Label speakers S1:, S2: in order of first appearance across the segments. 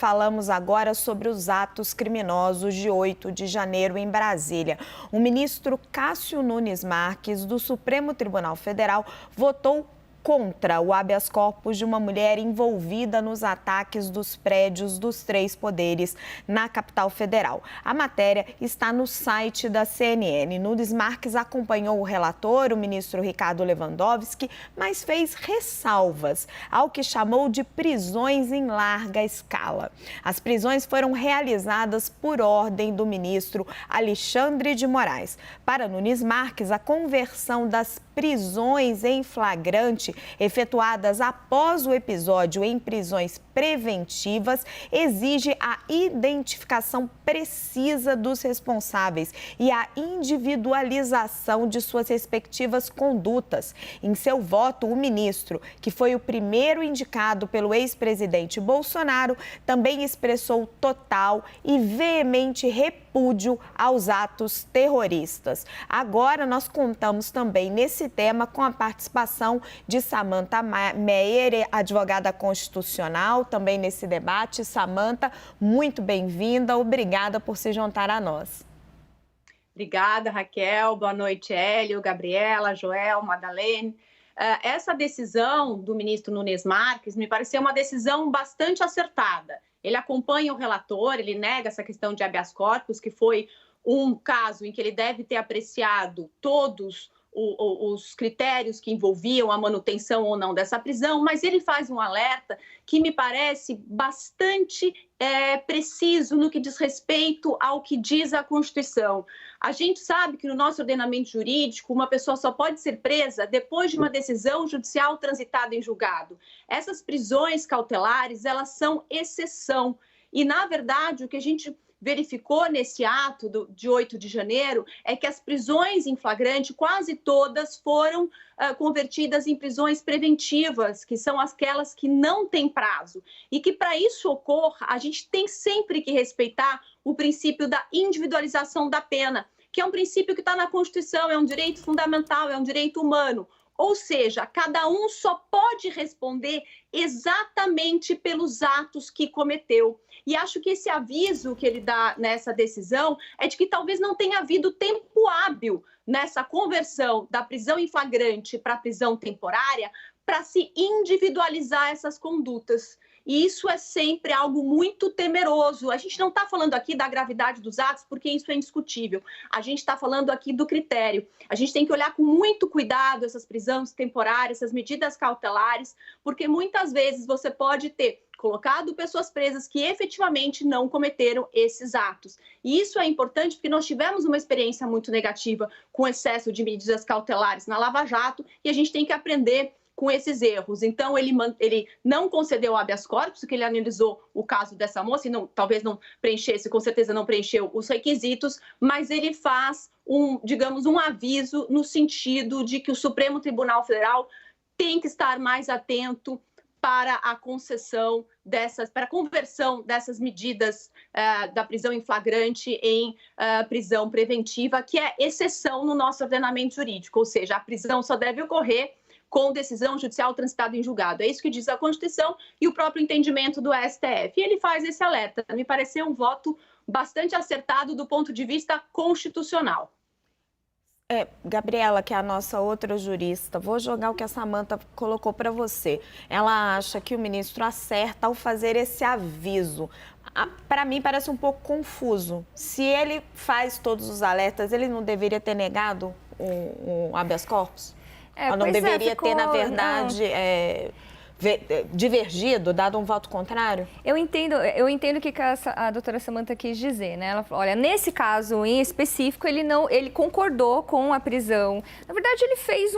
S1: Falamos agora sobre os atos criminosos de 8 de janeiro em Brasília. O ministro Cássio Nunes Marques, do Supremo Tribunal Federal, votou contra o habeas corpus de uma mulher envolvida nos ataques dos prédios dos 3 poderes na capital federal. A matéria está no site da CNN. Nunes Marques acompanhou o relator, o ministro Ricardo Lewandowski, mas fez ressalvas ao que chamou de prisões em larga escala. As prisões foram realizadas por ordem do ministro Alexandre de Moraes. Para Nunes Marques, a conversão das prisões em flagrante efetuadas após o episódio em prisões preventivas exige a identificação precisa dos responsáveis e a individualização de suas respectivas condutas. Em seu voto, o ministro, que foi o primeiro indicado pelo ex-presidente Bolsonaro, também expressou total e veemente repúdio aos atos terroristas. Agora, nós contamos também nesse tema com a participação de Samantha Meyer, advogada constitucional, também nesse debate. Samantha, muito bem-vinda, obrigada por se juntar a nós.
S2: Obrigada, Raquel. Boa noite, Hélio, Gabriela, Joel, Madalene. Essa decisão do ministro Nunes Marques me pareceu uma decisão bastante acertada. Ele acompanha o relator, ele nega essa questão de habeas corpus, que foi um caso em que ele deve ter apreciado todos os critérios que envolviam a manutenção ou não dessa prisão, mas ele faz um alerta que me parece bastante preciso no que diz respeito ao que diz a Constituição. A gente sabe que no nosso ordenamento jurídico, uma pessoa só pode ser presa depois de uma decisão judicial transitada em julgado. Essas prisões cautelares, elas são exceção. E, na verdade, o que a gente verificou nesse ato de 8 de janeiro é que as prisões em flagrante, quase todas, foram convertidas em prisões preventivas, que são aquelas que não têm prazo. E que, para isso ocorra, a gente tem sempre que respeitar o princípio da individualização da pena, que é um princípio que está na Constituição, é um direito fundamental, é um direito humano. Ou seja, cada um só pode responder exatamente pelos atos que cometeu. E acho que esse aviso que ele dá nessa decisão é de que talvez não tenha havido tempo hábil nessa conversão da prisão em flagrante para a prisão temporária para se individualizar essas condutas. E isso é sempre algo muito temeroso. A gente não está falando aqui da gravidade dos atos, porque isso é indiscutível. A gente está falando aqui do critério. A gente tem que olhar com muito cuidado essas prisões temporárias, essas medidas cautelares, porque muitas vezes você pode ter colocado pessoas presas que efetivamente não cometeram esses atos. E isso é importante porque nós tivemos uma experiência muito negativa com excesso de medidas cautelares na Lava Jato e a gente tem que aprender com esses erros. Então, ele não concedeu habeas corpus, porque ele analisou o caso dessa moça e talvez não preenchesse, com certeza não preencheu os requisitos, mas ele faz digamos, um aviso no sentido de que o Supremo Tribunal Federal tem que estar mais atento para a concessão para a conversão dessas medidas da prisão em flagrante em prisão preventiva, que é exceção no nosso ordenamento jurídico, ou seja, a prisão só deve ocorrer com decisão judicial transitada em julgado. É isso que diz a Constituição e o próprio entendimento do STF. E ele faz esse alerta. Me pareceu um voto bastante acertado do ponto de vista constitucional.
S1: Gabriela, que é a nossa outra jurista, vou jogar o que a Samantha colocou para você. Ela acha que o ministro acerta ao fazer esse aviso. Para mim, parece um pouco confuso. Se ele faz todos os alertas, ele não deveria ter negado o habeas corpus? Ou não deveria ter, na verdade, divergido, dado um voto contrário?
S3: Eu entendo o que a doutora Samantha quis dizer, né? Ela falou, olha, nesse caso em específico, ele concordou com a prisão. Na verdade, ele fez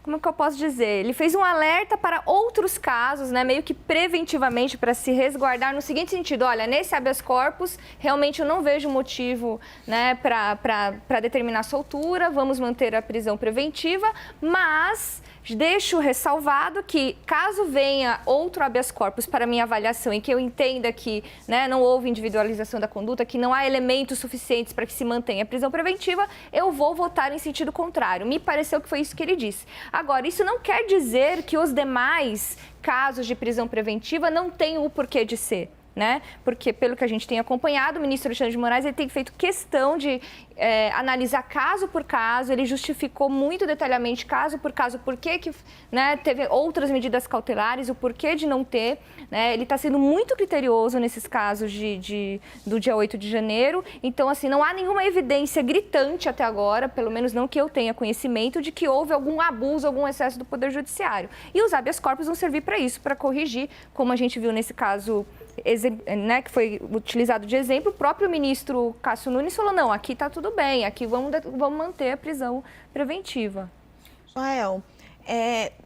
S3: como que eu posso dizer? Ele fez um alerta para outros casos, né? Meio que preventivamente, para se resguardar no seguinte sentido, olha, nesse habeas corpus, realmente eu não vejo motivo, né, para determinar a soltura, vamos manter a prisão preventiva, mas deixo ressalvado que, caso venha outro habeas corpus para minha avaliação e que eu entenda que, né, não houve individualização da conduta, que não há elementos suficientes para que se mantenha a prisão preventiva, eu vou votar em sentido contrário. Me pareceu que foi isso que ele disse. Agora, isso não quer dizer que os demais casos de prisão preventiva não têm o porquê de ser. né? Porque, pelo que a gente tem acompanhado, o ministro Alexandre de Moraes ele tem feito questão de analisar caso por caso, ele justificou muito detalhadamente, caso por caso, por que né, teve outras medidas cautelares, o porquê de não ter, né? Ele está sendo muito criterioso nesses casos do dia 8 de janeiro, então, assim, não há nenhuma evidência gritante até agora, pelo menos não que eu tenha conhecimento, de que houve algum abuso, algum excesso do Poder Judiciário. E os habeas corpus vão servir para isso, para corrigir, como a gente viu nesse caso, né, que foi utilizado de exemplo, o próprio ministro Cássio Nunes falou, não, aqui está tudo bem, aqui vamos manter a prisão preventiva.
S1: Joel,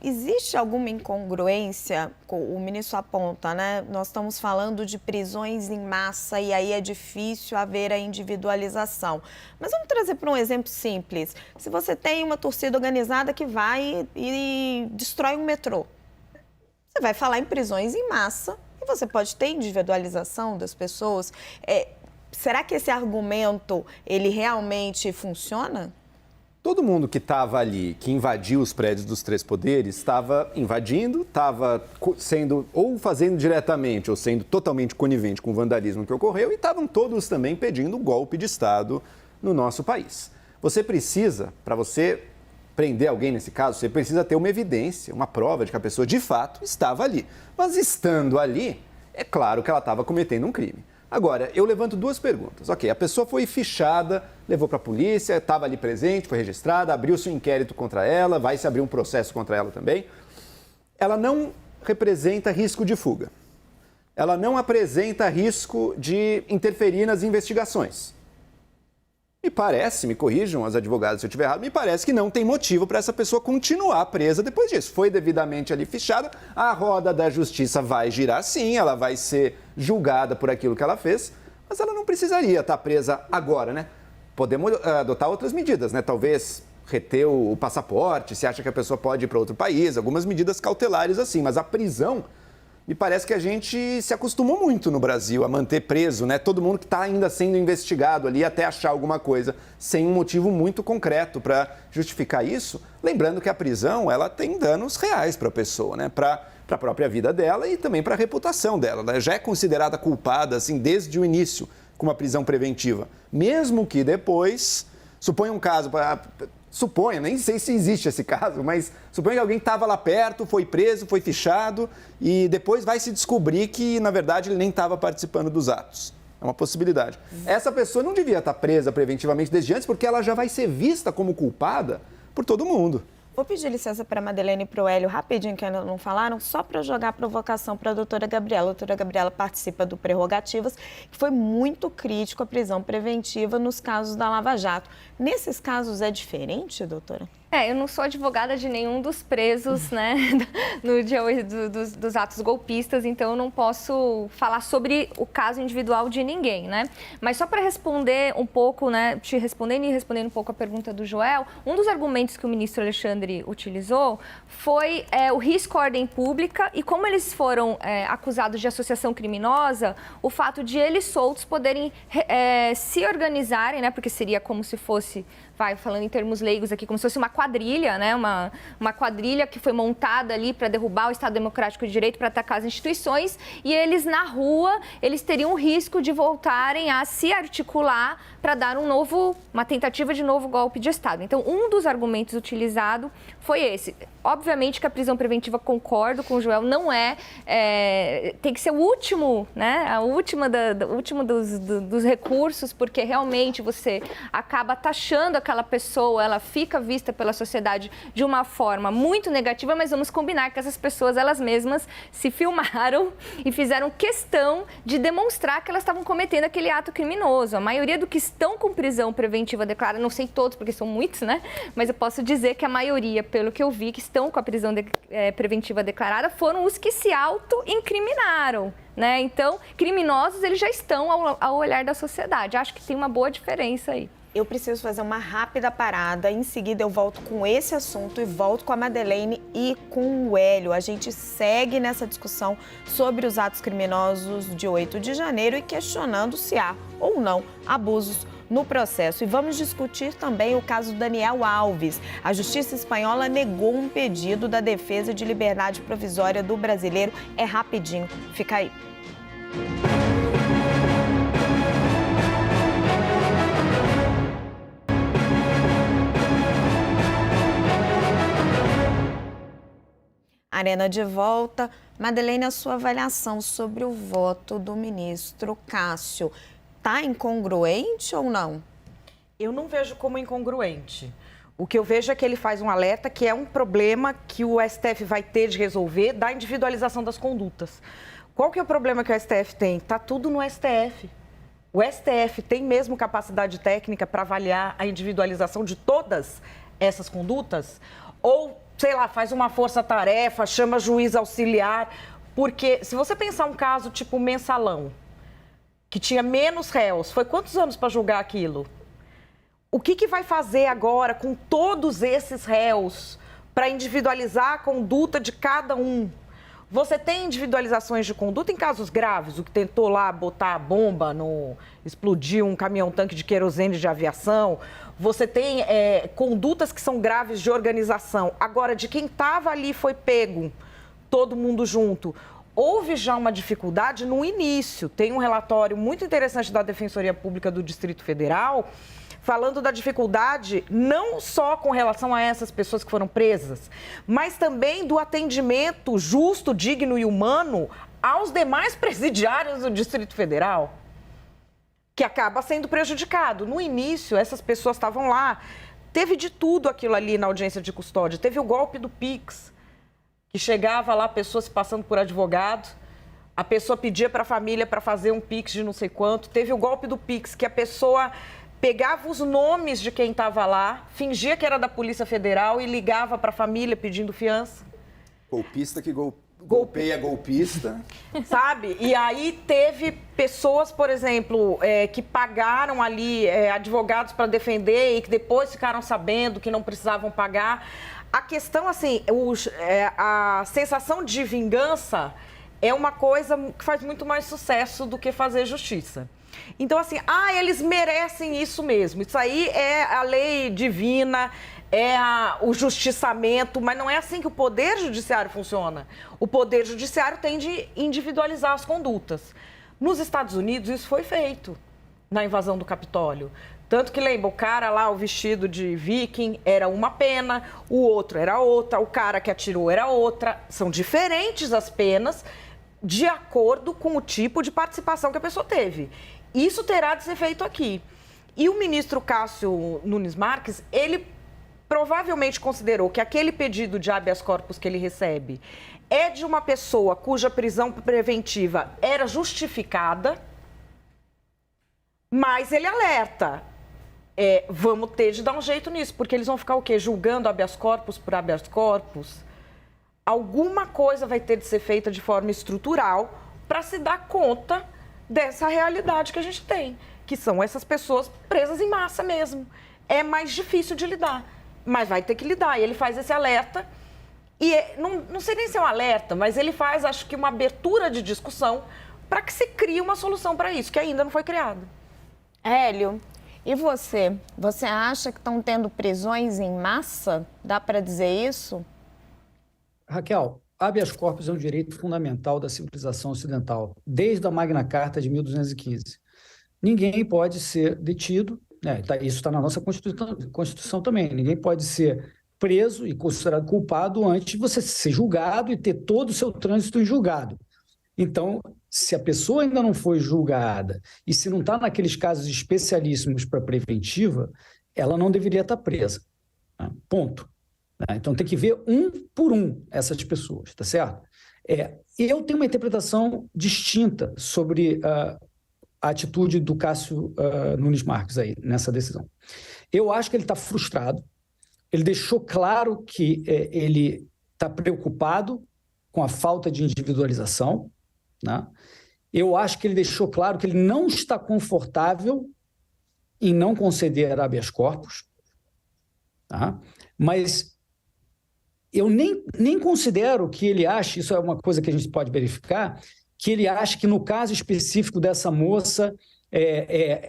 S1: existe alguma incongruência? O ministro aponta, né? Nós estamos falando de prisões em massa e aí é difícil haver a individualização. Mas vamos trazer para um exemplo simples. Se você tem uma torcida organizada que vai e destrói um metrô, você vai falar em prisões em massa e você pode ter individualização das pessoas. Será que esse argumento, ele realmente funciona?
S4: Todo mundo que estava ali, que invadiu os prédios dos três poderes, estava invadindo, estava sendo ou fazendo diretamente ou sendo totalmente conivente com o vandalismo que ocorreu e estavam todos também pedindo golpe de Estado no nosso país. Você precisa, para você prender alguém nesse caso, você precisa ter uma evidência, uma prova de que a pessoa de fato estava ali. Mas estando ali, é claro que ela estava cometendo um crime. Agora, eu levanto duas perguntas. Ok, a pessoa foi fichada, levou para a polícia, estava ali presente, foi registrada, abriu-se um inquérito contra ela, vai se abrir um processo contra ela também. Ela não representa risco de fuga. Ela não apresenta risco de interferir nas investigações. Me parece, me corrijam as advogadas se eu estiver errado, me parece que não tem motivo para essa pessoa continuar presa depois disso. Foi devidamente ali fichada, a roda da justiça vai girar sim, ela vai ser julgada por aquilo que ela fez, mas ela não precisaria estar presa agora, né? Podemos adotar outras medidas, né? Talvez reter o passaporte, se acha que a pessoa pode ir para outro país, algumas medidas cautelares assim, mas a prisão... Me parece que a gente se acostumou muito no Brasil a manter preso, né? Todo mundo que está ainda sendo investigado ali até achar alguma coisa, sem um motivo muito concreto para justificar isso. Lembrando que a prisão, ela tem danos reais para a pessoa, né? Para a própria vida dela e também para a reputação dela. Ela já é considerada culpada, assim, desde o início, com uma prisão preventiva. Mesmo que depois, suponha um caso... Suponha, nem sei se existe esse caso, mas suponha que alguém estava lá perto, foi preso, foi fichado e depois vai se descobrir que, na verdade, ele nem estava participando dos atos. É uma possibilidade. Essa pessoa não devia estar presa preventivamente desde antes, porque ela já vai ser vista como culpada por todo mundo.
S1: Vou pedir licença para a Madeleine e para o Hélio, rapidinho, que ainda não falaram, só para jogar a provocação para a doutora Gabriela. A doutora Gabriela participa do Prerrogativas, que foi muito crítico à prisão preventiva nos casos da Lava Jato. Nesses casos é diferente, doutora?
S3: Eu não sou advogada de nenhum dos presos, né, no dia 8 dos atos golpistas, então eu não posso falar sobre o caso individual de ninguém, né? Mas só para responder um pouco, né, te respondendo e respondendo um pouco a pergunta do Joel, um dos argumentos que o ministro Alexandre utilizou foi o risco à ordem pública e como eles foram acusados de associação criminosa, o fato de eles soltos poderem se organizarem, né, porque seria como se fosse... falando em termos leigos aqui, como se fosse uma quadrilha, né? Uma quadrilha que foi montada ali para derrubar o Estado Democrático de Direito, para atacar as instituições, e eles na rua, eles teriam o risco de voltarem a se articular para dar uma tentativa de novo golpe de Estado. Então, um dos argumentos utilizado foi esse. Obviamente que a prisão preventiva, concordo com o Joel, não tem que ser o último, né? A última dos recursos, porque realmente você acaba taxando aquela pessoa, ela fica vista pela sociedade de uma forma muito negativa, mas vamos combinar que essas pessoas, elas mesmas se filmaram e fizeram questão de demonstrar que elas estavam cometendo aquele ato criminoso. A maioria do que estão com prisão preventiva declarada, não sei todos, porque são muitos, né? Mas eu posso dizer que a maioria, pelo que eu vi, que estão com a prisão preventiva declarada, foram os que se auto-incriminaram, né? Então, criminosos, eles já estão ao olhar da sociedade. Acho que tem uma boa diferença aí.
S1: Eu preciso fazer uma rápida parada, em seguida eu volto com esse assunto e volto com a Madeleine e com o Hélio. A gente segue nessa discussão sobre os atos criminosos de 8 de janeiro e questionando se há ou não abusos no processo. E vamos discutir também o caso Daniel Alves. A Justiça Espanhola negou um pedido da defesa de liberdade provisória do brasileiro. É rapidinho, fica aí. Arena de volta. Madeleine, a sua avaliação sobre o voto do ministro Cássio. Está incongruente ou não?
S5: Eu não vejo como incongruente. O que eu vejo é que ele faz um alerta que é um problema que o STF vai ter de resolver da individualização das condutas. Qual que é o problema que o STF tem? Está tudo no STF. O STF tem mesmo capacidade técnica para avaliar a individualização de todas essas condutas? Ou, sei lá, faz uma força-tarefa, chama juiz auxiliar? Porque se você pensar um caso tipo Mensalão, que tinha menos réus, foi quantos anos para julgar aquilo? O que vai fazer agora com todos esses réus para individualizar a conduta de cada um? Você tem individualizações de conduta em casos graves, o que tentou lá botar a bomba, explodir um caminhão-tanque de querosene de aviação. Você tem condutas que são graves de organização. Agora, de quem estava ali foi pego, todo mundo junto. Houve já uma dificuldade no início. Tem um relatório muito interessante da Defensoria Pública do Distrito Federal falando da dificuldade não só com relação a essas pessoas que foram presas, mas também do atendimento justo, digno e humano aos demais presidiários do Distrito Federal, que acaba sendo prejudicado. No início, essas pessoas estavam lá, teve de tudo aquilo ali na audiência de custódia, teve o golpe do Pix, que chegava lá, pessoas se passando por advogado, a pessoa pedia para a família para fazer um Pix de não sei quanto, teve o golpe do Pix, que a pessoa pegava os nomes de quem estava lá, fingia que era da Polícia Federal e ligava para a família pedindo fiança.
S4: Golpista que golpeia golpista.
S5: Sabe? E aí teve pessoas, por exemplo, que pagaram ali advogados para defender e que depois ficaram sabendo que não precisavam pagar. A questão, assim, a sensação de vingança é uma coisa que faz muito mais sucesso do que fazer justiça. Então, assim, eles merecem isso mesmo. Isso aí é a lei divina, o justiçamento, mas não é assim que o Poder Judiciário funciona. O Poder Judiciário tem de individualizar as condutas. Nos Estados Unidos, isso foi feito na invasão do Capitólio. Tanto que, lembra, o cara lá, o vestido de viking, era uma pena, o outro era outra, o cara que atirou era outra. São diferentes as penas de acordo com o tipo de participação que a pessoa teve. Isso terá de ser feito aqui. E o ministro Cássio Nunes Marques, ele provavelmente considerou que aquele pedido de habeas corpus que ele recebe é de uma pessoa cuja prisão preventiva era justificada, mas ele alerta, vamos ter de dar um jeito nisso, porque eles vão ficar o quê? Julgando habeas corpus por habeas corpus? Alguma coisa vai ter de ser feita de forma estrutural para se dar conta dessa realidade que a gente tem, que são essas pessoas presas em massa mesmo. É mais difícil de lidar, mas vai ter que lidar. E ele faz esse alerta, e não sei nem se é um alerta, mas ele faz, acho que, uma abertura de discussão para que se crie uma solução para isso, que ainda não foi criada.
S1: Hélio, e você? Você acha que estão tendo prisões em massa? Dá para dizer isso?
S6: Raquel, habeas corpus é um direito fundamental da civilização ocidental, desde a Magna Carta de 1215. Ninguém pode ser detido, isso está na nossa Constituição também, ninguém pode ser preso e considerado culpado antes de você ser julgado e ter todo o seu trânsito em julgado. Então, se a pessoa ainda não foi julgada e se não está naqueles casos especialíssimos para preventiva, ela não deveria estar presa. Ponto. Então, tem que ver um por um essas pessoas, tá certo? Eu tenho uma interpretação distinta sobre a atitude do Cássio Nunes Marques aí, nessa decisão. Eu acho que ele está frustrado, ele deixou claro que ele está preocupado com a falta de individualização, né? Eu acho que ele deixou claro que ele não está confortável em não conceder habeas corpus, tá? Mas eu nem considero que ele ache, isso é uma coisa que a gente pode verificar, que ele ache que no caso específico dessa moça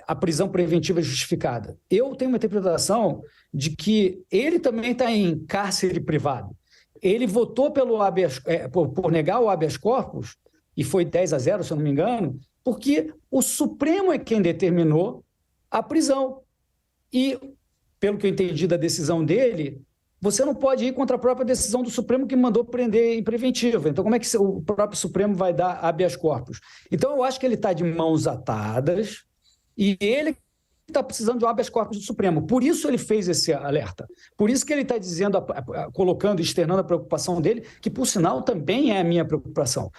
S6: a prisão preventiva é justificada. Eu tenho uma interpretação de que ele também está em cárcere privado. Ele votou por negar o habeas corpus, e foi 10-0, se eu não me engano, porque o Supremo é quem determinou a prisão. E, pelo que eu entendi da decisão dele, você não pode ir contra a própria decisão do Supremo que mandou prender em preventiva. Então, como é que o próprio Supremo vai dar habeas corpus? Então, eu acho que ele está de mãos atadas e ele está precisando de um habeas corpus do Supremo. Por isso ele fez esse alerta. Por isso que ele está dizendo, colocando, externando a preocupação dele, que, por sinal, também é a minha preocupação.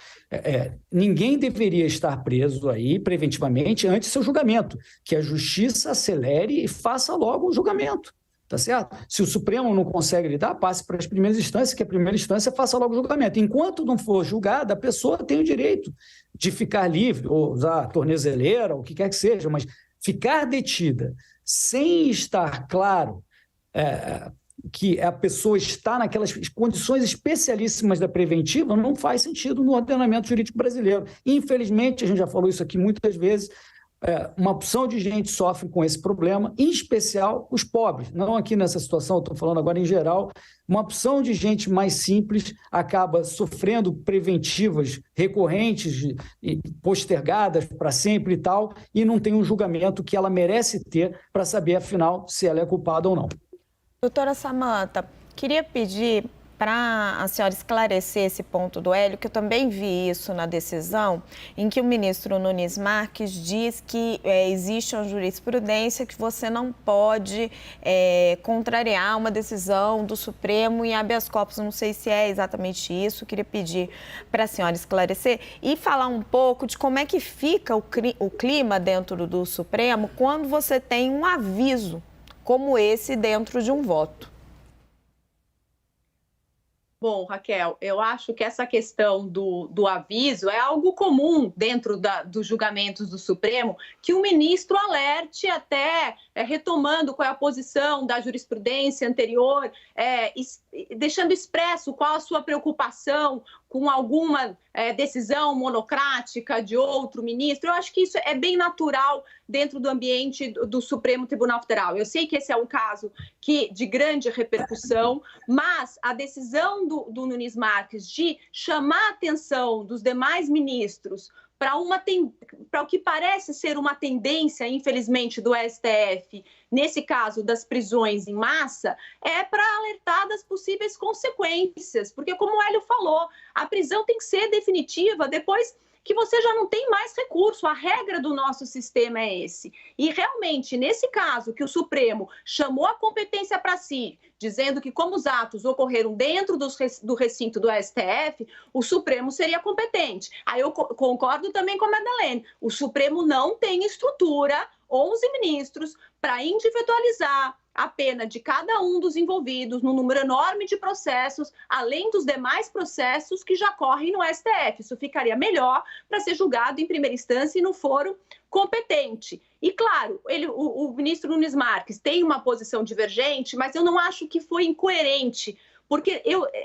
S6: Ninguém deveria estar preso aí preventivamente antes do seu julgamento. Que a justiça acelere e faça logo o julgamento. Tá certo? Se o Supremo não consegue lidar, passe para as primeiras instâncias, que a primeira instância faça logo o julgamento. Enquanto não for julgada, a pessoa tem o direito de ficar livre, ou usar a tornezeleira, ou o que quer que seja, mas ficar detida sem estar claro que a pessoa está naquelas condições especialíssimas da preventiva não faz sentido no ordenamento jurídico brasileiro. Infelizmente, a gente já falou isso aqui muitas vezes, uma opção de gente sofre com esse problema, em especial os pobres. Não aqui nessa situação, estou falando agora em geral. Uma opção de gente mais simples acaba sofrendo preventivas recorrentes e postergadas para sempre e tal, e não tem um julgamento que ela merece ter para saber, afinal, se ela é culpada ou não.
S1: Doutora Samanta, queria pedir para a senhora esclarecer esse ponto do Hélio, que eu também vi isso na decisão, em que o ministro Nunes Marques diz que existe uma jurisprudência que você não pode contrariar uma decisão do Supremo em habeas corpus. Não sei se é exatamente isso, queria pedir para a senhora esclarecer e falar um pouco de como é que fica o clima dentro do Supremo quando você tem um aviso como esse dentro de um voto.
S2: Bom, Raquel, eu acho que essa questão do aviso é algo comum dentro dos julgamentos do Supremo, que o ministro alerte até, retomando qual é a posição da jurisprudência anterior, deixando expresso qual a sua preocupação com alguma decisão monocrática de outro ministro. Eu acho que isso é bem natural dentro do ambiente do Supremo Tribunal Federal. Eu sei que esse é um caso de grande repercussão, mas a decisão do Nunes Marques de chamar a atenção dos demais ministros para o que parece ser uma tendência, infelizmente, do STF, nesse caso das prisões em massa, é para alertar das possíveis consequências, porque, como o Hélio falou, a prisão tem que ser definitiva depois que você já não tem mais recurso. A regra do nosso sistema é esse. E, realmente, nesse caso que o Supremo chamou a competência para si, dizendo que, como os atos ocorreram dentro do recinto do STF, o Supremo seria competente. Aí eu concordo também com a Madalene. O Supremo não tem estrutura, 11 ministros, para individualizar a pena de cada um dos envolvidos no número enorme de processos, além dos demais processos que já correm no STF. Isso ficaria melhor para ser julgado em primeira instância e no foro competente. E, claro, o ministro Nunes Marques tem uma posição divergente, mas eu não acho que foi incoerente, porque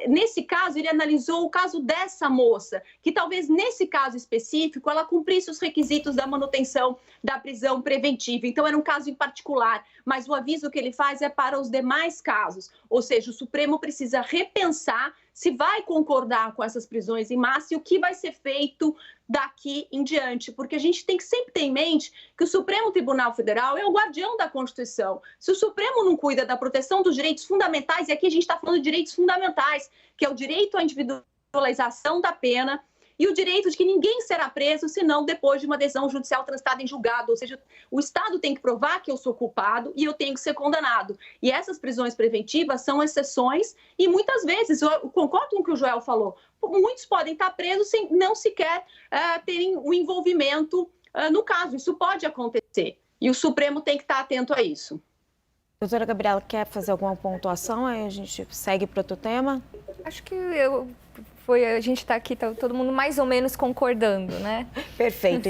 S2: nesse caso, ele analisou o caso dessa moça, que talvez nesse caso específico ela cumprisse os requisitos da manutenção da prisão preventiva. Então, era um caso em particular, mas o aviso que ele faz é para os demais casos. Ou seja, o Supremo precisa repensar se vai concordar com essas prisões em massa e o que vai ser feito daqui em diante, porque a gente tem que sempre ter em mente que o Supremo Tribunal Federal é o guardião da Constituição. Se o Supremo não cuida da proteção dos direitos fundamentais, e aqui a gente está falando de direitos fundamentais, que é o direito à individualização da pena e o direito de que ninguém será preso senão depois de uma decisão judicial transitada em julgado. Ou seja, o Estado tem que provar que eu sou culpado e eu tenho que ser condenado. E essas prisões preventivas são exceções e muitas vezes, eu concordo com o que o Joel falou, muitos podem estar presos sem não sequer terem um envolvimento no caso. Isso pode acontecer e o Supremo tem que estar atento a isso.
S1: Doutora Gabriela, quer fazer alguma pontuação? Aí a gente segue para outro tema?
S3: Acho que a gente está aqui, tá todo mundo mais ou menos concordando, né?
S1: Perfeito.